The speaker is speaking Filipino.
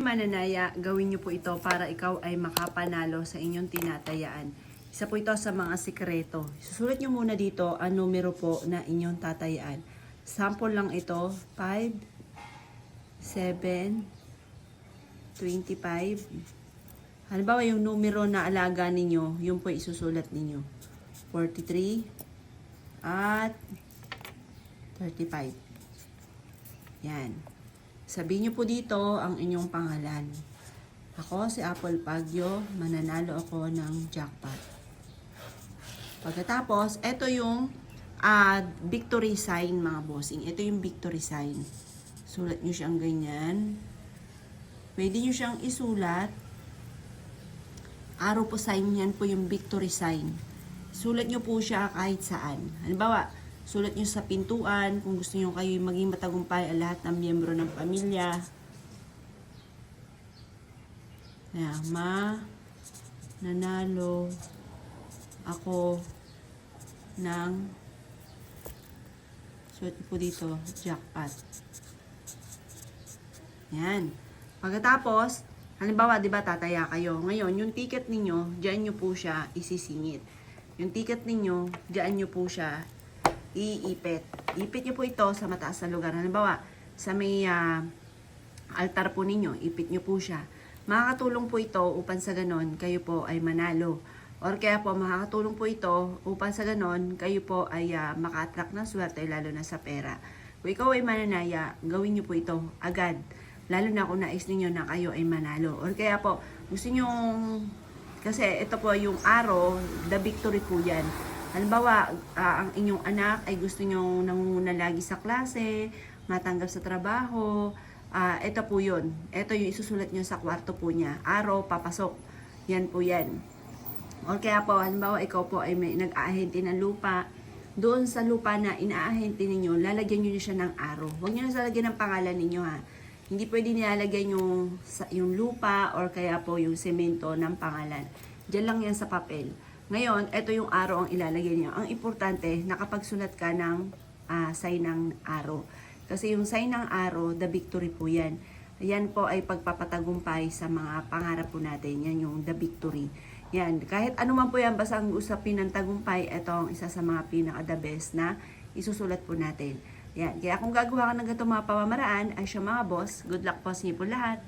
Mananaya, gawin niyo po ito para ikaw ay makapanalo sa inyong tinatayaan. Isa po ito sa mga sikreto. Susulat niyo muna dito ang numero po na inyong tatayaan. Sample lang ito, 5, 7, 25. Halimbawa yung numero na alaga ninyo, yun po isusulat ninyo. 43 at 35. Yan. Sabihin niyo po dito ang inyong pangalan. Ako si Apple Pagyo, mananalo ako ng jackpot. Pagkatapos, ito yung victory sign mga bossing. Ito yung victory sign. Sulat niyo siyang ganyan. Pwede niyo siyang isulat. Arrow po sign, yan po yung victory sign. Sulat niyo po siya kahit saan. Halimbawa, sulat nyo sa pintuan, kung gusto nyo kayo maging matagumpay ang lahat ng miyembro ng pamilya. Nanalo ako ng, sulat po dito, jackpot. Yan. Pagkatapos, halimbawa, di ba, tataya kayo. Ngayon, yung ticket ninyo, diyan nyo po siya isisingit. Yung ticket ninyo, diyan nyo po siya iipit. Ipit nyo po ito sa mataas na lugar. Halimbawa, sa may altar po ninyo, ipit nyo po siya. Makakatulong po ito upang sa ganon, kayo po ay manalo. Or kaya po, makakatulong po ito upang sa ganon, kayo po ay maka-attract ng swerte, lalo na sa pera. Kung ikaw ay mananaya, gawin nyo po ito agad. Lalo na kung nais ninyo na kayo ay manalo. Or kaya po, gusto nyo, kasi ito po yung arrow, the victory po yan. Halimbawa, ang inyong anak ay gusto nyo nangunguna lagi sa klase, matanggap sa trabaho, ito po yun. Ito yung isusulat nyo sa kwarto po niya. Araw, papasok. Yan po yan. O kaya po, halimbawa, ikaw po ay may nag-aahente ng lupa. Doon sa lupa na inaahente ninyo, lalagyan nyo siya ng araw. Huwag nyo na lalagyan ng pangalan ninyo ha. Hindi pwede nilalagyan yung lupa or kaya po yung semento ng pangalan. Diyan lang yan sa papel. Ngayon, ito yung araw ang ilalagay niyo. Ang importante, nakapagsulat ka ng sign ng araw. Kasi yung sign ng araw, the victory po yan. Yan po ay pagpapatagumpay sa mga pangarap po natin. Yan yung the victory. Yan. Kahit ano man po yan, basta ang usapin ng tagumpay, ito ang isa sa mga pinaka-the best na isusulat po natin. Yan. Kaya kung gagawa ka ng ganitong mga pamamaraan, ay siya mga boss, good luck po sa inyo po lahat.